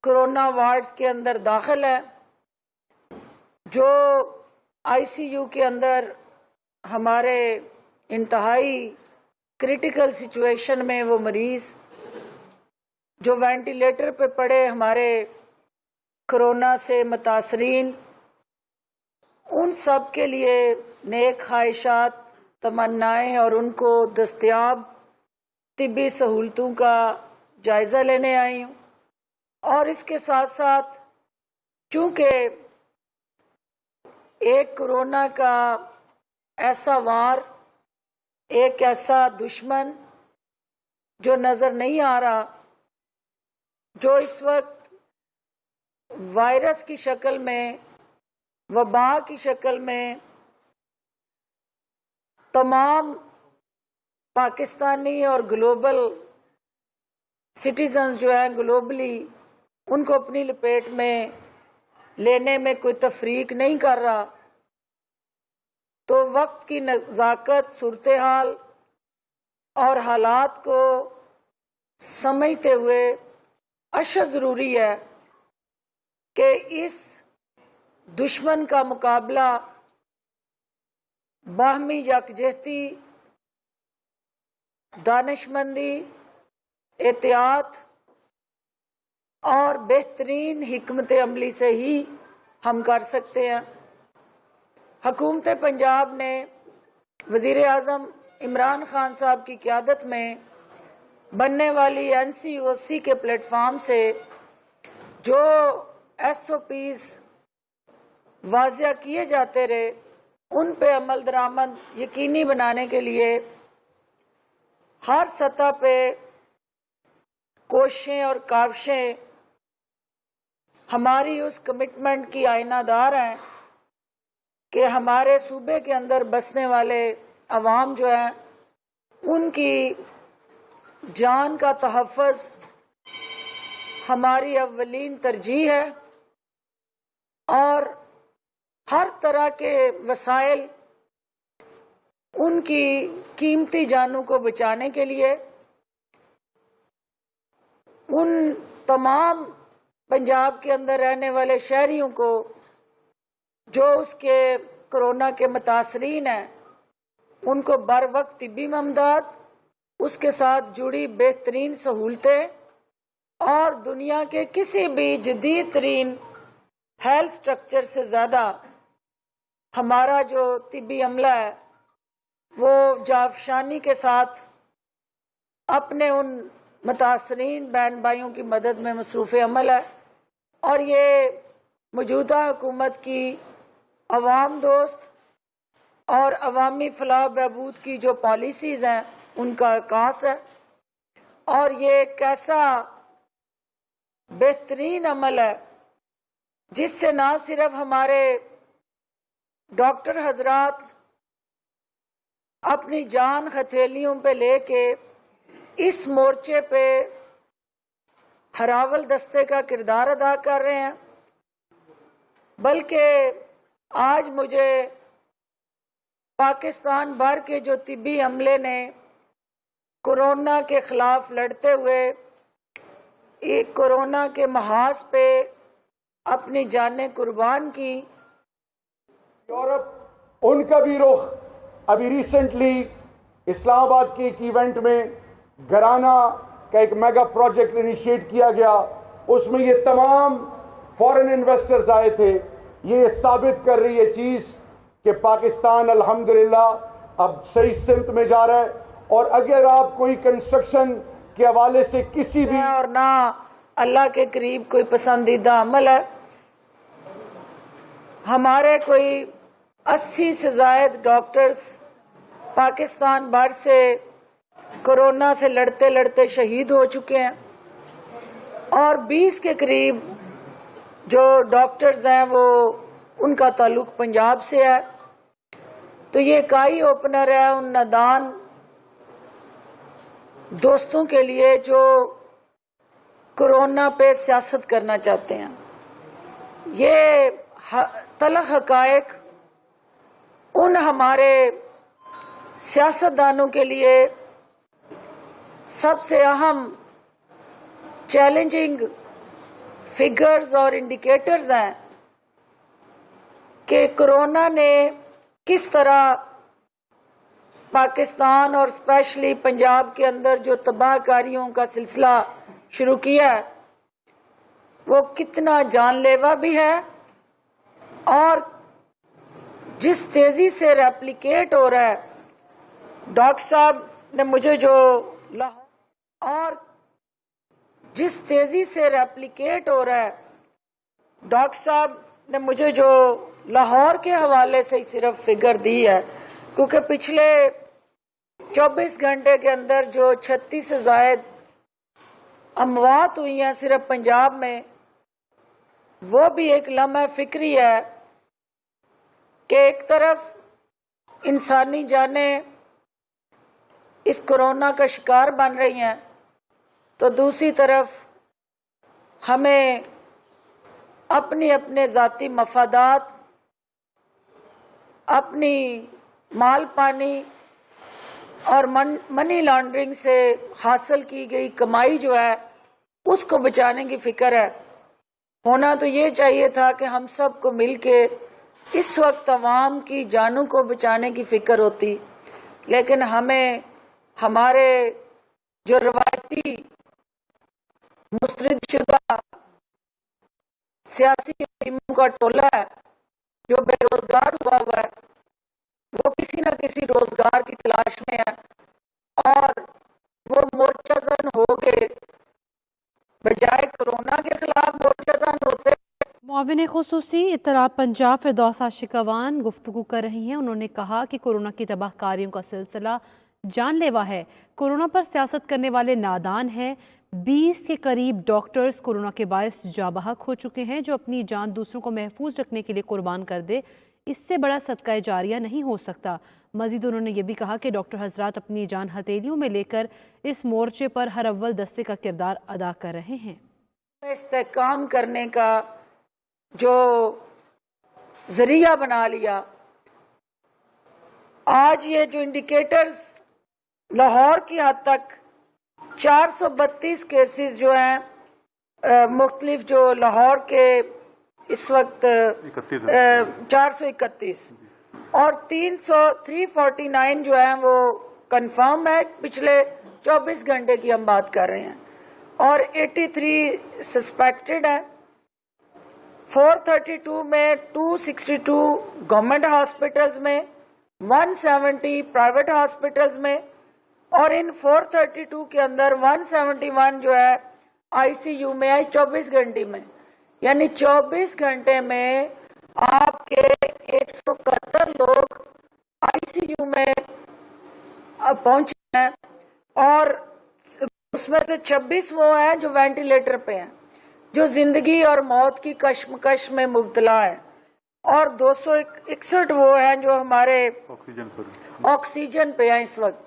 Corona wards کے اندر داخل ہے، جو ICU کے اندر ہمارے انتہائی کرٹیکل سچویشن میں وہ مریض جو وینٹیلیٹر پہ پڑے ہمارے کورونا سے متاثرین، ان سب کے لیے نیک خواہشات، تمنائیں اور ان کو دستیاب طبی سہولتوں کا جائزہ لینے آئی ہوں۔ اور اس کے ساتھ ساتھ چونکہ ایک کورونا کا ایسا وار، ایک ایسا دشمن جو نظر نہیں آ رہا، جو اس وقت وائرس کی شکل میں، وبا کی شکل میں تمام پاکستانی اور گلوبل سٹیزنز جو ہیں گلوبلی، ان کو اپنی لپیٹ میں لینے میں کوئی تفریق نہیں کر رہا، تو وقت کی نزاکت، صورتحال اور حالات کو سمجھتے ہوئے اشد ضروری ہے کہ اس دشمن کا مقابلہ باہمی یکجہتی، دانشمندی، احتیاط اور بہترین حکمت عملی سے ہی ہم کر سکتے ہیں۔ حکومت پنجاب نے وزیر اعظم عمران خان صاحب کی قیادت میں بننے والی NCOC کے پلیٹ فارم سے جو SOPs واضح کیے جاتے رہے، ان پہ عمل درآمد یقینی بنانے کے لیے ہر سطح پہ کوششیں اور کاوشیں ہماری اس کمٹمنٹ کی آئینہ دار ہیں کہ ہمارے صوبے کے اندر بسنے والے عوام جو ہیں، ان کی جان کا تحفظ ہماری اولین ترجیح ہے، اور ہر طرح کے وسائل ان کی قیمتی جانوں کو بچانے کے لیے ان تمام پنجاب کے اندر رہنے والے شہریوں کو جو اس کے کورونا کے متاثرین ہیں، ان کو بر وقت طبی امداد، اس کے ساتھ جڑی بہترین سہولتیں اور دنیا کے کسی بھی جدید ترین ہیلتھ سٹرکچر سے زیادہ ہمارا جو طبی عملہ ہے وہ جافشانی کے ساتھ اپنے ان متاثرین بہن بھائیوں کی مدد میں مصروف عمل ہے، اور یہ موجودہ حکومت کی عوام دوست اور عوامی فلاح و بہبود کی جو پالیسیز ہیں ان کا عکاس ہے، اور یہ ایک ایسا بہترین عمل ہے جس سے نہ صرف ہمارے ڈاکٹر حضرات اپنی جان ہتھیلیوں پہ لے کے اس مورچے پہ ہراول دستے کا کردار ادا کر رہے ہیں، بلکہ آج مجھے پاکستان بھر کے جو طبی عملے نے کورونا کے خلاف لڑتے ہوئے ایک کورونا کے محاذ پہ اپنی جانیں قربان کی، یورپ ان کا بھی رخ ابھی ریسنٹلی اسلام آباد کے ایک ایونٹ میں گرانا کا ایک میگا پروجیکٹ انیشیٹ کیا گیا، اس میں یہ تمام فورن انویسٹرز آئے تھے۔ یہ ثابت کر رہی ہے چیز کہ پاکستان الحمدللہ اب صحیح سمت میں جا رہا ہے، اور اگر آپ کوئی کنسٹرکشن کے حوالے سے کسی بھی اور نہ اللہ کے قریب کوئی پسندیدہ عمل ہے، ہمارے کوئی 80 سے زائد ڈاکٹرز پاکستان بھر سے کورونا سے لڑتے لڑتے شہید ہو چکے ہیں، اور 20 کے قریب جو ڈاکٹرز ہیں وہ ان کا تعلق پنجاب سے ہے۔ تو یہ ایک آئی اوپنر ہے ان نادان دوستوں کے لیے جو کورونا پہ سیاست کرنا چاہتے ہیں۔ یہ تلخ حقائق ان ہمارے سیاستدانوں کے لیے سب سے اہم چیلنجنگ فگرز اور انڈیکیٹرز ہیں کہ کورونا نے کس طرح پاکستان اور اسپیشلی پنجاب کے اندر جو تباہ کاریوں کا سلسلہ شروع کیا ہے وہ کتنا جان لیوا بھی ہے، اور جس تیزی سے ریپلیکیٹ ہو رہا ہے ڈاکٹر صاحب نے مجھے جو اور جس تیزی سے ریپلیکیٹ ہو رہا ہے ڈاکٹر صاحب نے مجھے جو لاہور کے حوالے سے ہی صرف فگر دی ہے، کیونکہ پچھلے 24 گھنٹے کے اندر جو 36 سے زائد اموات ہوئی ہیں صرف پنجاب میں، وہ بھی ایک لمحہ فکری ہے کہ ایک طرف انسانی جانیں اس کورونا کا شکار بن رہی ہیں تو دوسری طرف ہمیں اپنے ذاتی مفادات، اپنی مال پانی اور منی لانڈرنگ سے حاصل کی گئی کمائی جو ہے اس کو بچانے کی فکر ہے۔ ہونا تو یہ چاہیے تھا کہ ہم سب کو مل کے اس وقت عوام کی جانوں کو بچانے کی فکر ہوتی، لیکن ہمیں ہمارے جو روایتی مسترد شدہ سیاسی ٹیموں کا ٹولہ ہے جو بے روزگار ہوا ہے، وہ کسی نہ کسی روزگار کی تلاش میں ہے اور وہ مورچہ زن ہو گئے، بجائے کورونا کے خلاف مورچہ زن ہوتے۔ معاون خصوصی اطلاعات پنجاب فردوس عاشقوان گفتگو کر رہی ہیں۔ انہوں نے کہا کہ کورونا کی تباہ کاریوں کا سلسلہ جان لیوا ہے، کورونا پر سیاست کرنے والے نادان ہیں۔ 20 کے قریب ڈاکٹرز کورونا کے باعث جاں بحق ہو چکے ہیں، جو اپنی جان دوسروں کو محفوظ رکھنے کے لیے قربان کر دے، اس سے بڑا صدقہ جاریہ نہیں ہو سکتا۔ مزید انہوں نے یہ بھی کہا کہ ڈاکٹر حضرات اپنی جان ہتھیلیوں میں لے کر اس مورچے پر ہر اول دستے کا کردار ادا کر رہے ہیں۔ استحکام کرنے کا جو ذریعہ بنا لیا، آج یہ جو انڈیکیٹرز لاہور کی حد تک 432 کیسز جو ہیں مختلف جو لاہور کے اس وقت 431 اور 349 جو ہیں وہ کنفرم ہے، پچھلے 24 گھنٹے کی ہم بات کر رہے ہیں، اور 83 سسپیکٹڈ ہے۔ 432 میں 262 گورنمنٹ ہاسپٹلز میں، 170 پرائیویٹ ہاسپٹلز میں، اور ان 432 کے اندر 171 جو ہے آئی سی یو میں ہے 24 گھنٹے میں، یعنی 24 گھنٹے میں آپ کے 171 لوگ آئی سی یو میں پہنچے ہیں، اور اس میں سے 26 وہ ہیں جو وینٹیلیٹر پہ ہیں، جو زندگی اور موت کی کشمکش میں مبتلا ہے، اور 261 وہ ہیں جو ہمارے آکسیجن پہ ہیں اس وقت،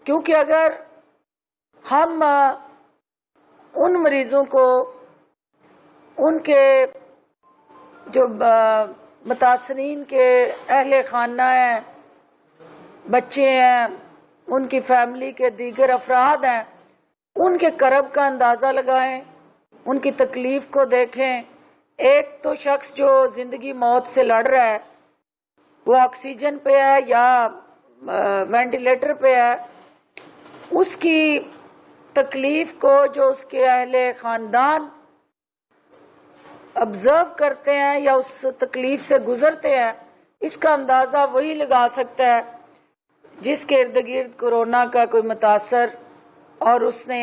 کیونکہ اگر ہم ان مریضوں کو، ان کے جو متاثرین کے اہل خانہ ہیں، بچے ہیں، ان کی فیملی کے دیگر افراد ہیں، ان کے کرب کا اندازہ لگائیں، ان کی تکلیف کو دیکھیں۔ ایک تو شخص جو زندگی موت سے لڑ رہا ہے، وہ آکسیجن پہ ہے یا وینٹیلیٹر پہ ہے، اس کی تکلیف کو جو اس کے اہل خاندان آبزرو کرتے ہیں یا اس تکلیف سے گزرتے ہیں، اس کا اندازہ وہی لگا سکتا ہے جس کے ارد گرد کورونا کا کوئی متاثر، اور اس نے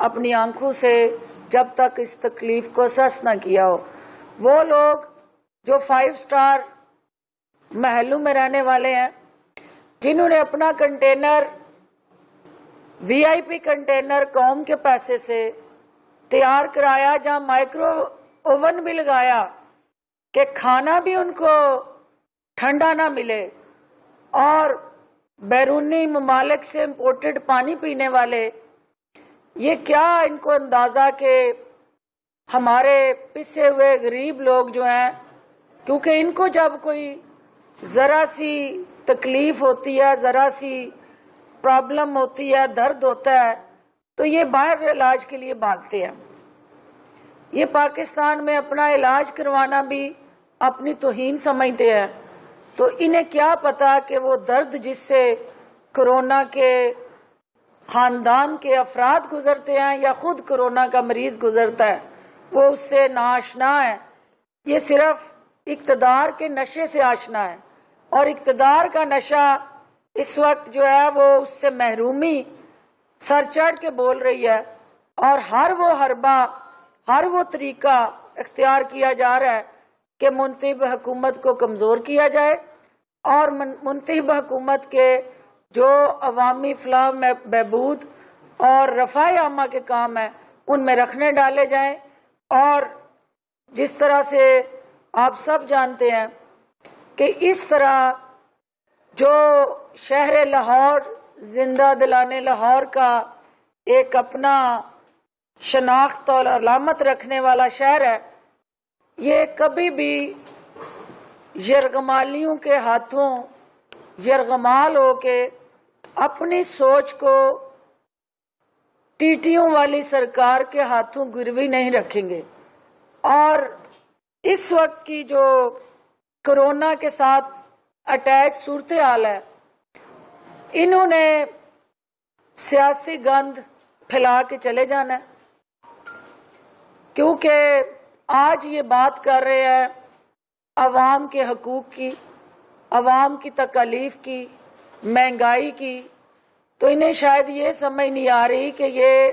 اپنی آنکھوں سے جب تک اس تکلیف کو سس نہ کیا ہو۔ وہ لوگ جو 5 سٹار محلوں میں رہنے والے ہیں، جنہوں نے اپنا کنٹینر وی آئی پی کنٹینر قوم کے پیسے سے تیار کرایا، جہاں مائکرو اوون بھی لگایا کہ کھانا بھی ان کو ٹھنڈا نہ ملے، اور بیرونی ممالک سے امپورٹڈ پانی پینے والے، یہ کیا ان کو اندازہ کہ ہمارے پسے ہوئے غریب لوگ جو ہیں، کیونکہ ان کو جب کوئی ذرا سی تکلیف ہوتی ہے، ذرا سی پرابلم ہوتی ہے، درد ہوتا ہے، تو یہ باہر علاج کے لیے بھاگتے ہیں۔ یہ پاکستان میں اپنا علاج کروانا بھی اپنی توہین سمجھتے ہیں، تو انہیں کیا پتا کہ وہ درد جس سے کرونا کے خاندان کے افراد گزرتے ہیں یا خود کرونا کا مریض گزرتا ہے، وہ اس سے ناآشنا ہے۔ یہ صرف اقتدار کے نشے سے آشنا ہے، اور اقتدار کا نشہ اس وقت جو ہے وہ اس سے محرومی سر چڑھ کے بول رہی ہے، اور ہر وہ حربہ، ہر وہ طریقہ اختیار کیا جا رہا ہے کہ منتخب حکومت کو کمزور کیا جائے، اور منتخب حکومت کے جو عوامی فلاح بہبود اور رفع عامہ کے کام ہیں ان میں رکھنے ڈالے جائیں۔ اور جس طرح سے آپ سب جانتے ہیں کہ اس طرح جو شہر لاہور زندہ دلانے لاہور کا ایک اپنا شناخت اور علامت رکھنے والا شہر ہے، یہ کبھی بھی یرغمالیوں کے ہاتھوں یرغمال ہو کے اپنی سوچ کو ٹیٹیوں والی سرکار کے ہاتھوں گروی نہیں رکھیں گے۔ اور اس وقت کی جو کرونا کے ساتھ اٹیچ صورتحال ہے، انہوں نے سیاسی گند پھیلا کے چلے جانا ہے، کیونکہ آج یہ بات کر رہے ہیں عوام کے حقوق کی، عوام کی تکالیف کی، مہنگائی کی، تو انہیں شاید یہ سمجھ نہیں آ رہی کہ یہ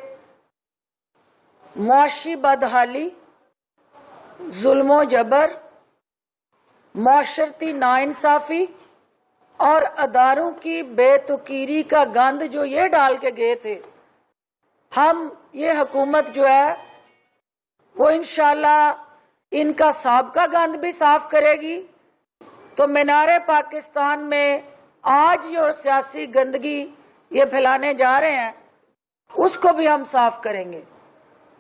معاشی بدحالی، ظلم و جبر، معاشرتی ناانصافی اور اداروں کی بے توقیری کا گند جو یہ ڈال کے گئے تھے، ہم یہ حکومت جو ہے وہ انشاءاللہ ان کا سابقہ گند بھی صاف کرے گی، تو مینار پاکستان میں آج جو سیاسی گندگی یہ پھیلانے جا رہے ہیں اس کو بھی ہم صاف کریں گے،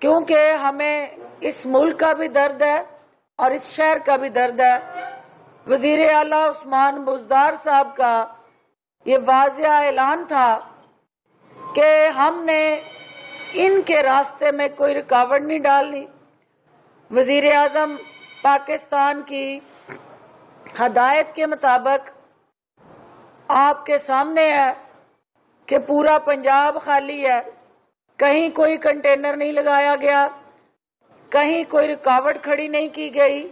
کیونکہ ہمیں اس ملک کا بھی درد ہے اور اس شہر کا بھی درد ہے۔ وزیر اعلیٰ عثمان بزدار صاحب کا یہ واضح اعلان تھا کہ ہم نے ان کے راستے میں کوئی رکاوٹ نہیں ڈالنی۔ وزیر اعظم پاکستان کی ہدایت کے مطابق آپ کے سامنے ہے کہ پورا پنجاب خالی ہے، کہیں کوئی کنٹینر نہیں لگایا گیا، کہیں کوئی رکاوٹ کھڑی نہیں کی گئی،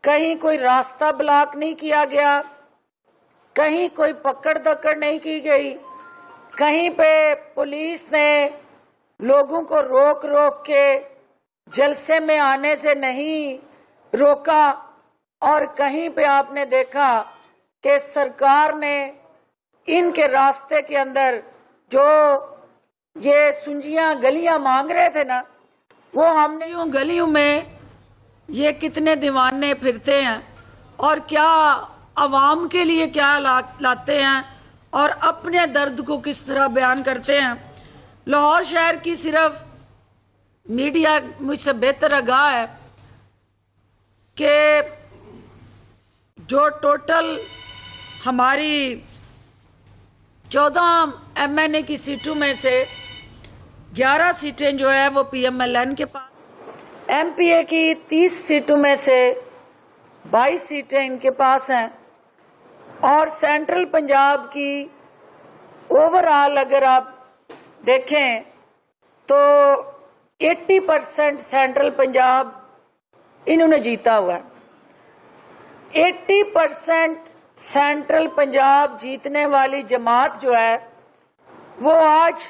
کہیں کوئی راستہ بلاک نہیں کیا گیا، کہیں کوئی پکڑ دکڑ نہیں کی گئی، کہیں پہ پولیس نے لوگوں کو روک روک کے جلسے میں آنے سے نہیں روکا، اور کہیں پہ آپ نے دیکھا کہ سرکار نے ان کے راستے کے اندر جو یہ سنجیاں گلیاں مانگ رہے تھے نا، وہ ہم نے یوں گلیوں میں یہ کتنے دیوانے پھرتے ہیں اور کیا عوام کے لیے کیا لاتے ہیں اور اپنے درد کو کس طرح بیان کرتے ہیں۔ لاہور شہر کی صرف میڈیا مجھ سے بہتر آگاہ ہے کہ جو ٹوٹل ہماری 14 MNA کی سیٹوں میں سے 11 سیٹیں جو ہے وہ PMLN کے پاس، MPA کی 30 سیٹوں میں سے 22 سیٹیں ان کے پاس ہیں، اور سینٹرل پنجاب کی اوور آل اگر آپ دیکھیں تو 80% سینٹرل پنجاب انہوں نے جیتا ہوا ہے۔ 80% سینٹرل پنجاب جیتنے والی جماعت جو ہے وہ آج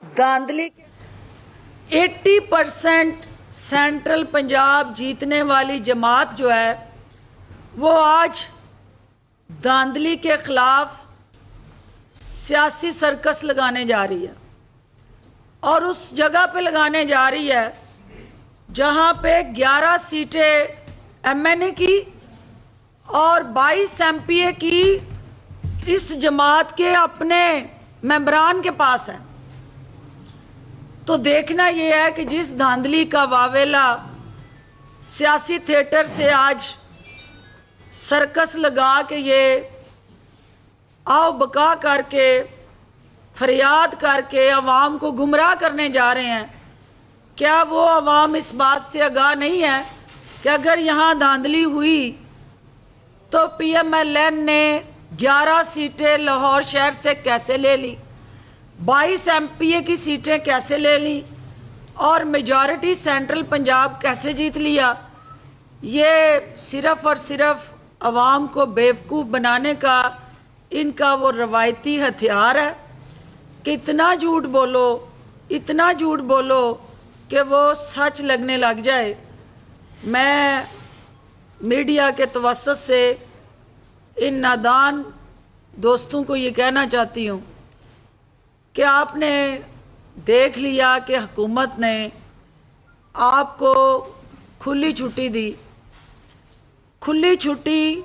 دھاندلی 80% سینٹرل پنجاب جیتنے والی جماعت جو ہے وہ آج دھاندلی کے خلاف سیاسی سرکس لگانے جا رہی ہے، اور اس جگہ پہ لگانے جا رہی ہے جہاں پہ 11 سیٹیں MNA کی اور 22 MPA کی اس جماعت کے اپنے ممبران کے پاس ہیں۔ تو دیکھنا یہ ہے کہ جس دھاندلی کا واویلا سیاسی تھیٹر سے آج سرکس لگا کے یہ آؤ بکا کر کے فریاد کر کے عوام کو گمراہ کرنے جا رہے ہیں، کیا وہ عوام اس بات سے آگاہ نہیں ہے کہ اگر یہاں دھاندلی ہوئی تو پی ایم ایل این نے 11 سیٹیں لاہور شہر سے کیسے لے لی، 22 ایم پی اے کی سیٹیں کیسے لے لی، اور میجارٹی سینٹرل پنجاب کیسے جیت لیا؟ یہ صرف اور صرف عوام کو بیوقوف بنانے کا ان کا وہ روایتی ہتھیار ہے کہ اتنا جھوٹ بولو کہ وہ سچ لگنے لگ جائے۔ میں میڈیا کے توسط سے ان نادان دوستوں کو یہ کہنا چاہتی ہوں کہ آپ نے دیکھ لیا کہ حکومت نے آپ کو کھلی چھٹی دی، کھلی چھٹی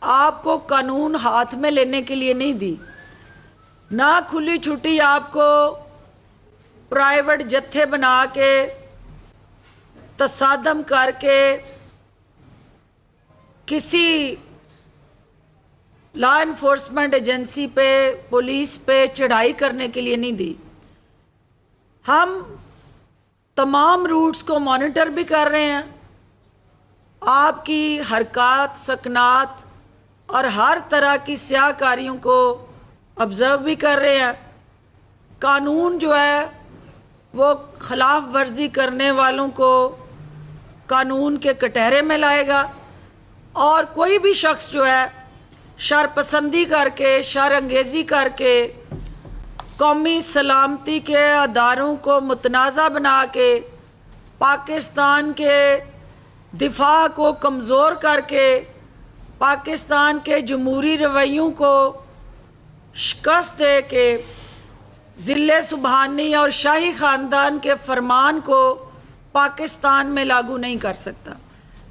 آپ کو قانون ہاتھ میں لینے کے لیے نہیں دی، نہ کھلی چھٹی آپ کو پرائیویٹ جتھے بنا کے تصادم کر کے کسی لا انفورسمنٹ ایجنسی پہ، پولیس پہ چڑھائی کرنے کے لیے نہیں دی۔ ہم تمام روٹس کو مانیٹر بھی کر رہے ہیں، آپ کی حرکات سکنات اور ہر طرح کی سیاہ کاریوں کو آبزرو بھی کر رہے ہیں۔ قانون جو ہے وہ خلاف ورزی کرنے والوں کو قانون کے کٹہرے میں لائے گا، اور کوئی بھی شخص جو ہے شر پسندی کر کے، شر انگیزی کر کے، قومی سلامتی کے اداروں کو متنازع بنا کے، پاکستان کے دفاع کو کمزور کر کے، پاکستان کے جمہوری رویوں کو شکست دے کے، ذل سبحانی اور شاہی خاندان کے فرمان کو پاکستان میں لاگو نہیں کر سکتا۔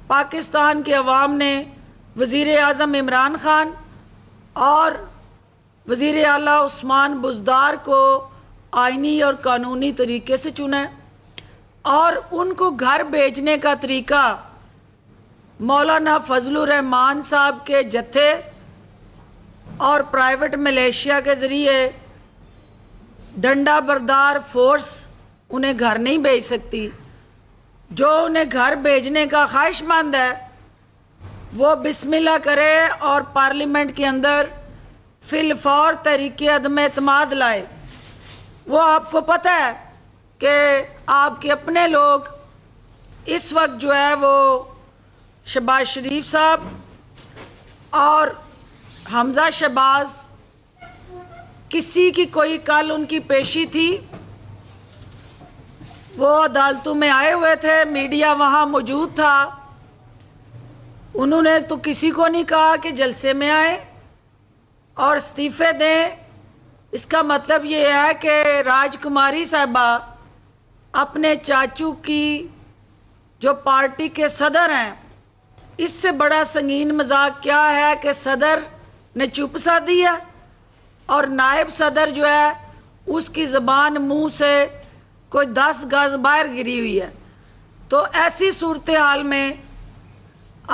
پاکستان کے عوام نے وزیر اعظم عمران خان اور وزیر اعلیٰ عثمان بزدار کو آئینی اور قانونی طریقے سے چنا ہے، اور ان کو گھر بھیجنے کا طریقہ مولانا فضل الرحمان صاحب کے جتھے اور پرائیویٹ ملیشیا کے ذریعے ڈنڈا بردار فورس انہیں گھر نہیں بھیج سکتی۔ جو انہیں گھر بھیجنے کا خواہش مند ہے وہ بسم اللہ کرے اور پارلیمنٹ کے اندر فی الفور تحریک عدم اعتماد لائے۔ وہ آپ کو پتہ ہے کہ آپ کے اپنے لوگ اس وقت جو ہے وہ شہباز شریف صاحب اور حمزہ شہباز، کسی کی کوئی کل ان کی پیشی تھی، وہ عدالتوں میں آئے ہوئے تھے، میڈیا وہاں موجود تھا، انہوں نے تو کسی کو نہیں کہا کہ جلسے میں آئیں اور استعفے دیں۔ اس کا مطلب یہ ہے کہ راج کماری صاحبہ اپنے چاچو کی جو پارٹی کے صدر ہیں، اس سے بڑا سنگین مذاق کیا ہے کہ صدر نے چپ سا دیا اور نائب صدر جو ہے اس کی زبان منہ سے کوئی 10 گز باہر گری ہوئی ہے۔ تو ایسی صورتحال میں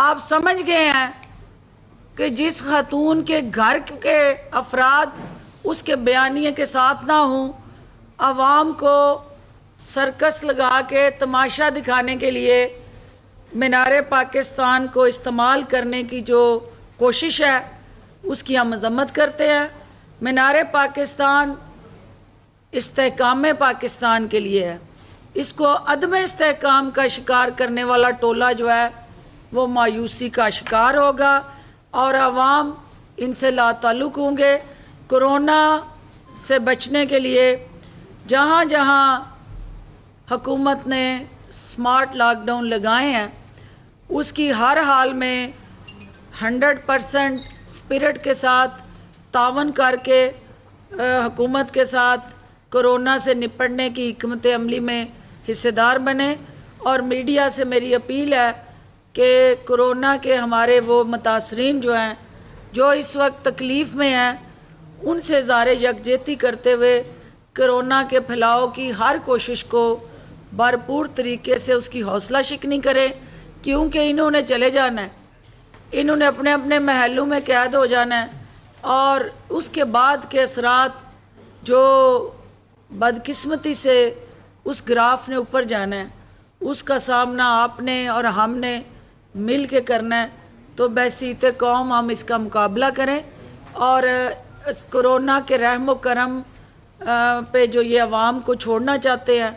آپ سمجھ گئے ہیں کہ جس خاتون کے گھر کے افراد اس کے بیانیے کے ساتھ نہ ہوں، عوام کو سرکس لگا کے تماشا دکھانے کے لیے مینار پاکستان کو استعمال کرنے کی جو کوشش ہے اس کی ہم مذمت کرتے ہیں۔ مینار پاکستان استحکام پاکستان کے لیے ہے، اس کو عدم استحکام کا شکار کرنے والا ٹولہ جو ہے وہ مایوسی کا شکار ہوگا، اور عوام ان سے لا تعلق ہوں گے۔ کرونا سے بچنے کے لیے جہاں جہاں حکومت نے سمارٹ لاک ڈاؤن لگائے ہیں، اس کی ہر حال میں 100% اسپرٹ کے ساتھ تعاون کر کے حکومت کے ساتھ کرونا سے نپٹنے کی حکمت عملی میں حصے دار بنے۔ اور میڈیا سے میری اپیل ہے کہ کرونا کے ہمارے وہ متاثرین جو ہیں، جو اس وقت تکلیف میں ہیں، ان سے اظہار یکجہتی کرتے ہوئے کرونا کے پھیلاؤ کی ہر کوشش کو بھرپور طریقے سے اس کی حوصلہ شکنی کریں، کیونکہ انہوں نے چلے جانا ہے، انہوں نے اپنے اپنے محلوں میں قید ہو جانا ہے، اور اس کے بعد کے اثرات جو بدقسمتی سے اس گراف نے اوپر جانا ہے، اس کا سامنا آپ نے اور ہم نے مل کے کرنا ہے۔ تو بحیثیت قوم ہم اس کا مقابلہ کریں، اور اس کرونا کے رحم و کرم پہ جو یہ عوام کو چھوڑنا چاہتے ہیں،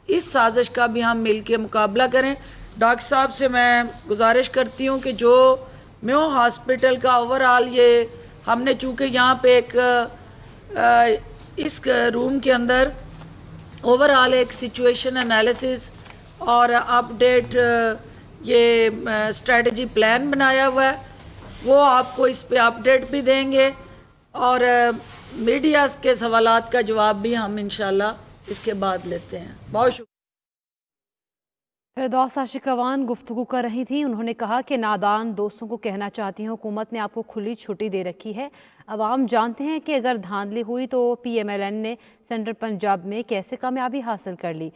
اس سازش کا بھی ہم مل کے مقابلہ کریں۔ ڈاکٹر صاحب سے میں گزارش کرتی ہوں کہ جو میو ہاسپٹل کا اوورآل یہ ہم نے چونکہ یہاں پہ ایک اس روم کے اندر اوورآل ایک سچویشن انالیسس اور اپڈیٹ یہ اسٹریٹجی پلان بنایا ہوا ہے، وہ آپ کو اس پہ اپڈیٹ بھی دیں گے، اور میڈیا کے سوالات کا جواب بھی ہم انشاءاللہ اس کے بعد لیتے ہیں۔ بہت شکریہ۔ فردوس عاشقوان گفتگو کر رہی تھیں۔ انہوں نے کہا کہ نادان دوستوں کو کہنا چاہتی ہوں حکومت نے آپ کو کھلی چھٹی دے رکھی ہے، عوام جانتے ہیں کہ اگر دھاندلی ہوئی تو پی ایم ایل این نے سینٹرل پنجاب میں کیسے کامیابی حاصل کر لی۔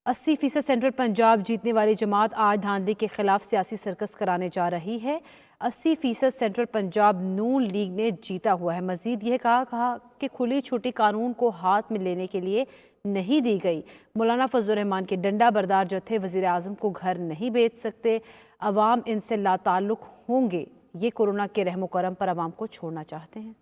80% سینٹرل پنجاب جیتنے والی جماعت آج دھاندلی کے خلاف سیاسی سرکس کرانے جا رہی ہے۔ 80% سینٹرل پنجاب نون لیگ نے جیتا ہوا ہے۔ مزید یہ کہا کہ کھلی چھٹی قانون کو ہاتھ میں لینے کے لیے نہیں دی گئی۔ مولانا فضل الرحمان کے ڈنڈا بردار جتھے وزیر اعظم کو گھر نہیں بیچ سکتے، عوام ان سے لا تعلق ہوں گے۔ یہ کورونا کے رحم و کرم پر عوام کو چھوڑنا چاہتے ہیں۔